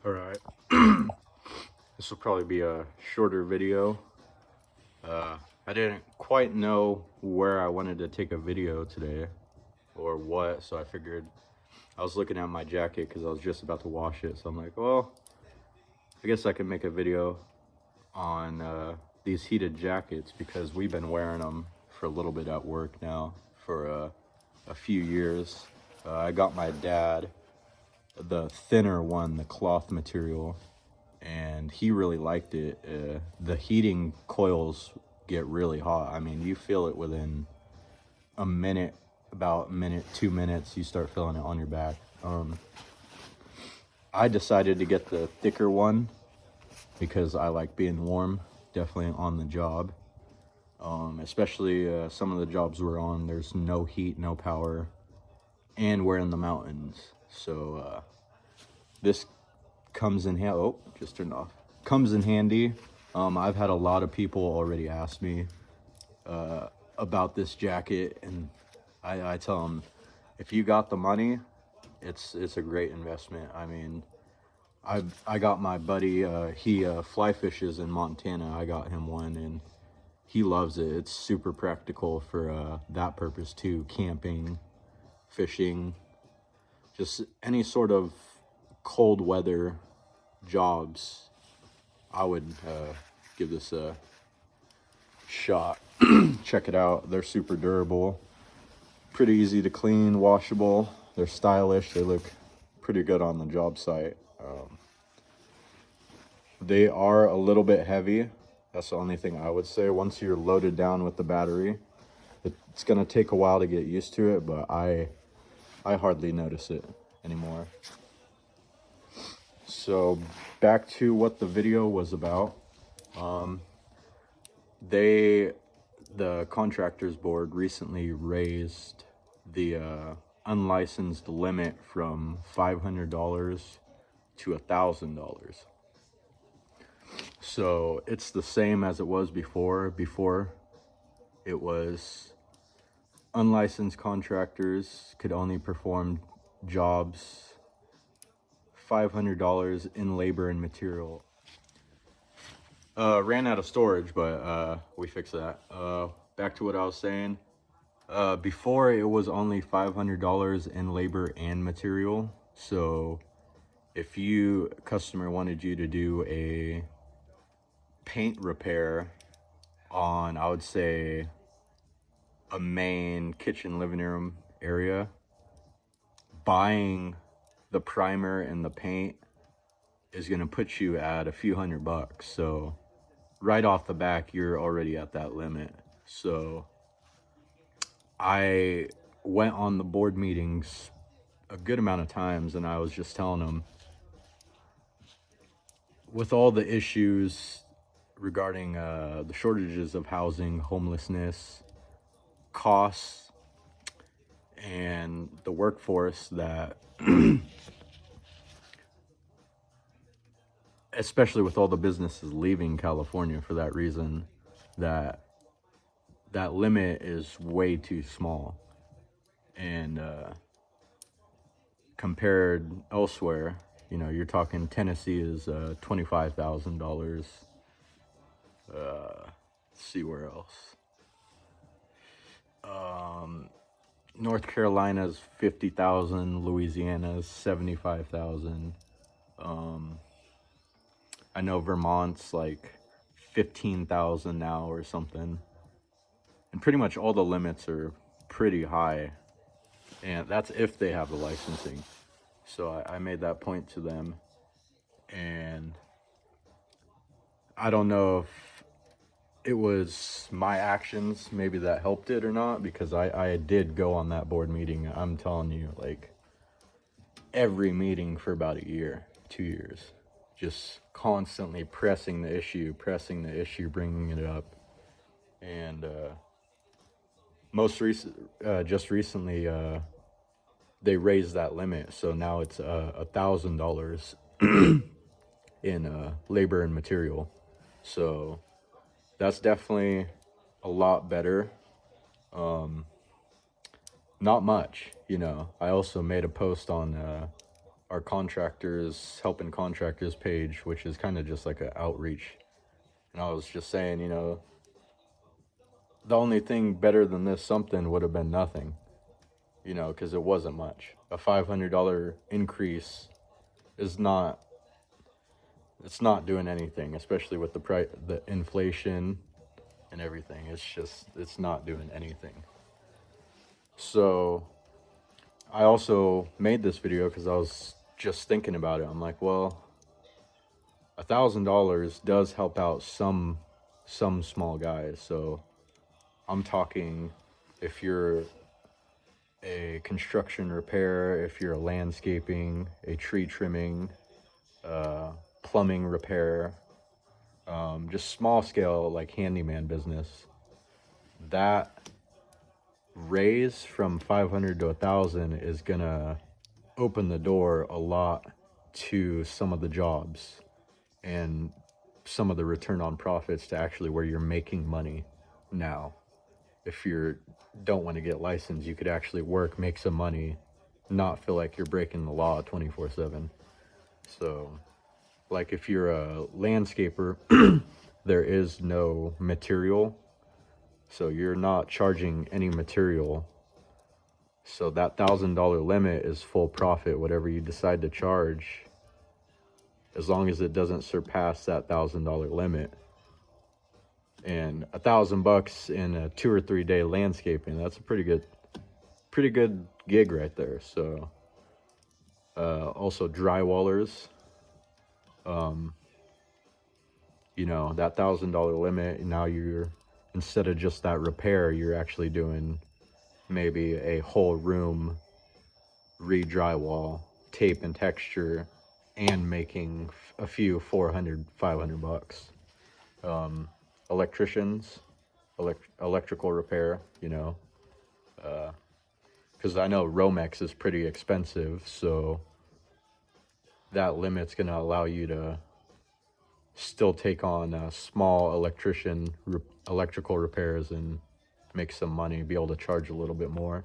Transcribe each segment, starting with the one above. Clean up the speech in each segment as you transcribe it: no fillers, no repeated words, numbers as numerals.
All right. This will probably be a shorter video. I didn't quite know where I wanted to take a video today or what, so I figured I was looking at my jacket because I was just about to wash it. So I'm like, well, I guess I could make a video on these heated jackets because we've been wearing them for a little bit at work now for a few years. I got my dad the thinner one, the cloth material, and he really liked it. The heating coils get really hot. I mean, you feel it within a minute, about a minute, 2 minutes, you start feeling it on your back. I decided to get the thicker one because I like being warm, definitely on the job. Especially some of the jobs we're on, there's no heat, no power, and we're in the mountains. So this comes in handy. Oh, just turned off. Comes in handy. I've had a lot of people already ask me about this jacket, and I tell them, if you got the money, it's a great investment. I mean, I got my buddy. He fly fishes in Montana. I got him one, and he loves it. It's super practical for that purpose too. Camping, fishing, just any sort of cold weather jobs. I would give this a shot. Check it out. They're super durable, pretty easy to clean, washable. They're stylish. They look pretty good on the job site. They are a little bit heavy. That's the only thing I would say. Once you're loaded down with the battery, it's gonna take a while to get used to it, but I hardly notice it anymore. So back to what the video was about. The contractors board recently raised the unlicensed limit from $500 to $1,000. So it's the same as it was before. Before, it was unlicensed contractors could only perform jobs $500 in labor and material. Ran out of storage, but we fixed that. Back to what I was saying. Before, it was only $500 in labor and material. So if customer wanted you to do a paint repair on, I would say, a main kitchen living room area, buying the primer and the paint is going to put you at a few $100. So right off the back, you're already at that limit. So I went on the board meetings a good amount of times, and I was just telling them, with all the issues regarding the shortages of housing, homelessness, costs, and the workforce that especially with all the businesses leaving California for that reason, that limit is way too small. And compared elsewhere, you're talking Tennessee is $25,000. Let's see where else. North Carolina's 50,000, Louisiana's 75,000. I know Vermont's like 15,000 now or something. And pretty much all the limits are pretty high. And that's if they have the licensing. So I made that point to them. And I don't know if it was my actions maybe that helped it or not, because I did go on that board meeting. I'm telling you, like, every meeting for about a year, 2 years, just constantly pressing the issue, bringing it up. And just recently, they raised that limit, so now it's $1,000 in labor and material. So that's definitely a lot better. Not much, I also made a post on our contractors, helping contractors page, which is kind of just like an outreach. And I was just saying, you know, the only thing better than this something would have been nothing, you know, because it wasn't much. A $500 increase is not, it's not doing anything, especially with the price, the inflation and everything. It's just, it's not doing anything. So I also made this video because I was just thinking about it. I'm like, well, $1,000 does help out some small guys. So I'm talking, if you're a construction repair, if you're a landscaping, a tree trimming, plumbing repair, just small scale like handyman business, that raise from 500 to 1,000 is gonna open the door a lot to some of the jobs and some of the return on profits to actually where you're making money now. If you don't want to get licensed, you could actually work, make some money, not feel like you're breaking the law 24/7. So, like if you're a landscaper, there is no material, so you're not charging any material. So that $1,000 limit is full profit, whatever you decide to charge, as long as it doesn't surpass that $1,000 limit. And $1,000 in a 2 or 3 day landscaping, that's a pretty good gig right there. So also drywallers, you know, that $1,000 limit, now you're, instead of just that repair, you're actually doing maybe a whole room re-drywall, tape and texture, and making a few 400, $500. Electricians, electrical repair, you know, because I know Romex is pretty expensive, so that limit's going to allow you to still take on a small electrical repairs and make some money, be able to charge a little bit more.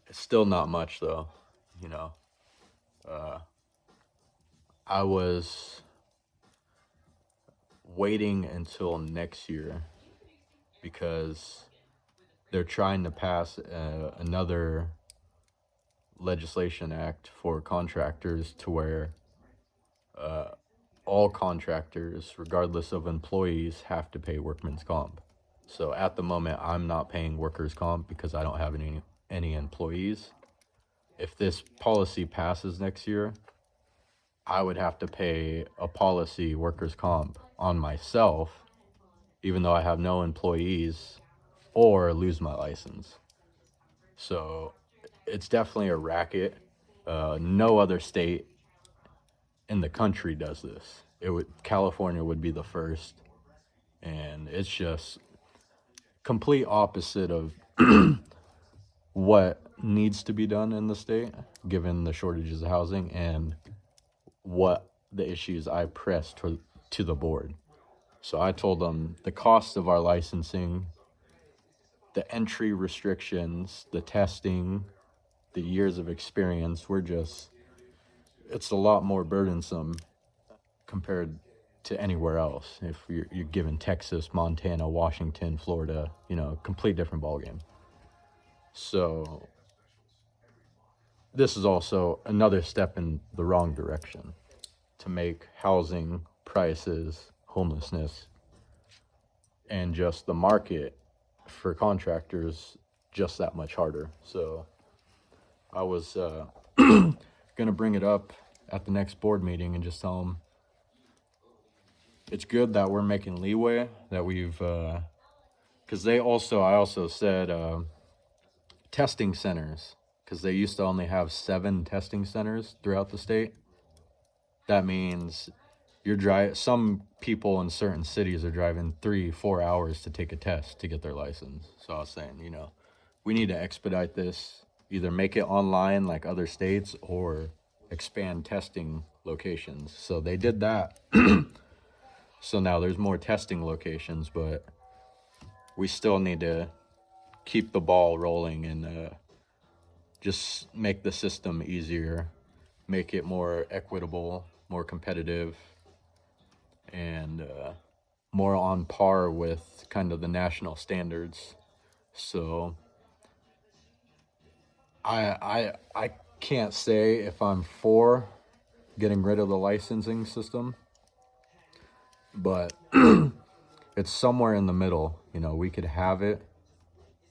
It's still not much though, you know. I was waiting until next year because they're trying to pass another legislation act for contractors to where all contractors, regardless of employees, have to pay workman's comp. So at the moment, I'm not paying workers' comp because I don't have any employees. If this policy passes next year, I would have to pay a policy workers' comp on myself, even though I have no employees, or lose my license. So it's definitely a racket. No other state in the country does this. California would be the first, and it's just complete opposite of what needs to be done in the state, given the shortages of housing and what the issues I pressed to the board. So I told them the cost of our licensing, the entry restrictions, the testing, the years of experience, it's a lot more burdensome compared to anywhere else. If you're given Texas, Montana, Washington, Florida, you know, complete different ballgame. So this is also another step in the wrong direction to make housing prices, homelessness, and just the market for contractors just that much harder. So I was gonna bring it up at the next board meeting and just tell them it's good that we're making leeway, that we've because I also said testing centers, because they used to only have 7 testing centers throughout the state. That means some people in certain cities are driving 3-4 hours to take a test to get their license. So I was saying, you know, we need to expedite this, either make it online like other states or expand testing locations. So they did that. So now there's more testing locations, but we still need to keep the ball rolling and just make the system easier, make it more equitable, more competitive, and more on par with kind of the national standards. So I can't say if I'm for getting rid of the licensing system, but it's somewhere in the middle. You know, we could have it,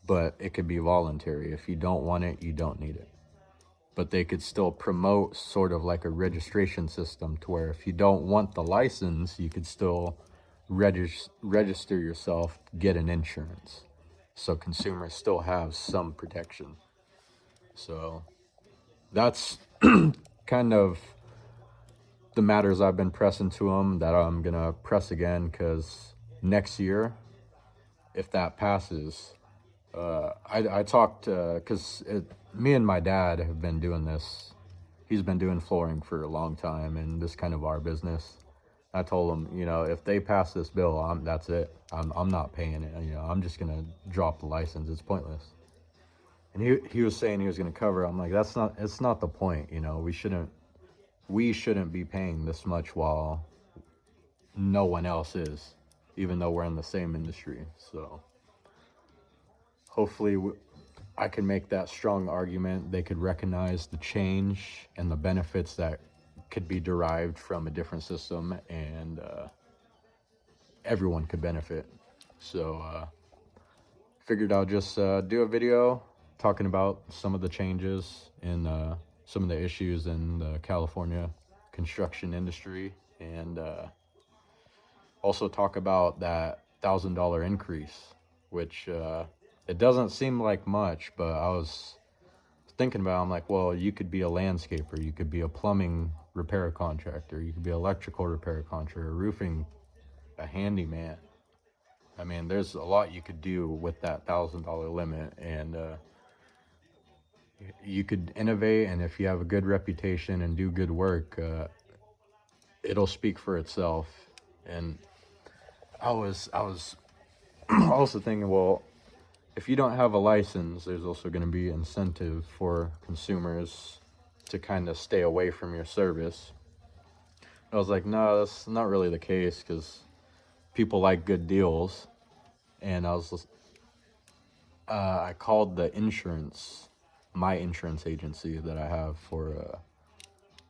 but it could be voluntary. If you don't want it, you don't need it. But they could still promote sort of like a registration system to where if you don't want the license, you could still register yourself, get an insurance. So consumers still have some protection. So that's kind of the matters I've been pressing to them that I'm going to press again, because next year, if that passes, I talked, because me and my dad have been doing this. He's been doing flooring for a long time, and this kind of our business. I told him, you know, if they pass this bill, that's it. I'm not paying it. You know, I'm just gonna drop the license. It's pointless. And he was saying he was gonna cover it. I'm like, it's not the point. You know, we shouldn't be paying this much while no one else is, even though we're in the same industry. So hopefully I can make that strong argument. They could recognize the change and the benefits that could be derived from a different system, and everyone could benefit. So figured I'll just do a video talking about some of the changes in some of the issues in the California construction industry, and also talk about that $1,000 increase, which it doesn't seem like much, but I was thinking about it. I'm like, well, you could be a landscaper, you could be a plumbing repair contractor, you could be an electrical repair contractor, roofing, a handyman. I mean, there's a lot you could do with that $1,000 limit, and you could innovate. And if you have a good reputation and do good work, it'll speak for itself. And I was also thinking, well, if you don't have a license, there's also going to be incentive for consumers to kind of stay away from your service. I was like, no, that's not really the case, because people like good deals. And I called my insurance agency that I have for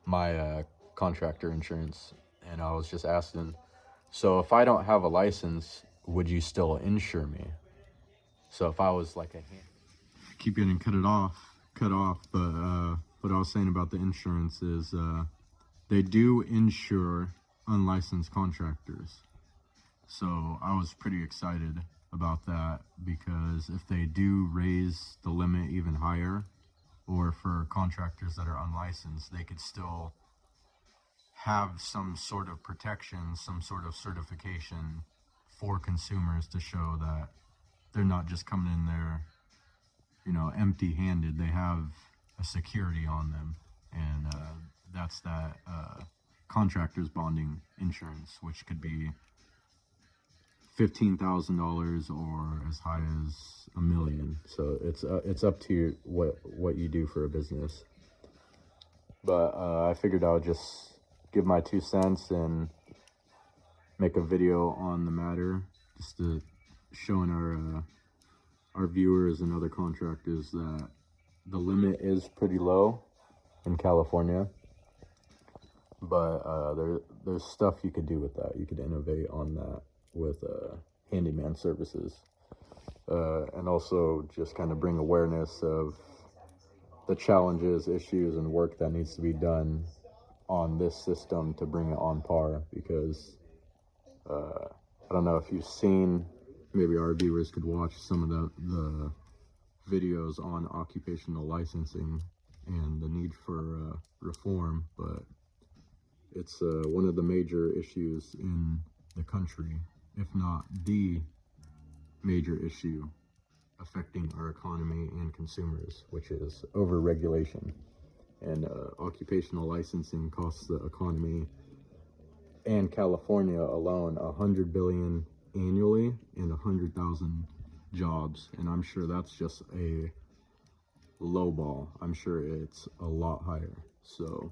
my contractor insurance, and I was just asking, so if I don't have a license, would you still insure me? So if I was like keep getting cut off, but what I was saying about the insurance is they do insure unlicensed contractors. So I was pretty excited about that, because if they do raise the limit even higher, or for contractors that are unlicensed, they could still have some sort of protection, some sort of certification for consumers to show that they're not just coming in there, you know, empty-handed. They have a security on them, and that's that contractors bonding insurance, which could be $15,000 or as high as $1 million. So it's up to you what you do for a business. But I figured I would just give my 2 cents and make a video on the matter, just to showing our viewers and other contractors that the limit is pretty low in California. But there's stuff you could do with that. You could innovate on that with handyman services, and also just kind of bring awareness of the challenges, issues, and work that needs to be done on this system to bring it on par. Because I don't know if you've seen, maybe our viewers could watch some of the videos on occupational licensing and the need for reform, but it's one of the major issues in the country, if not the major issue affecting our economy and consumers, which is overregulation. And occupational licensing costs the economy and California alone $100 billion annually, and 100,000 jobs. And I'm sure that's just a low ball. I'm sure it's a lot higher. So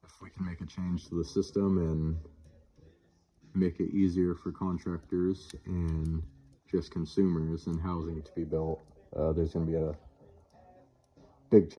if we can make a change to the system and make it easier for contractors and just consumers and housing to be built, there's going to be a big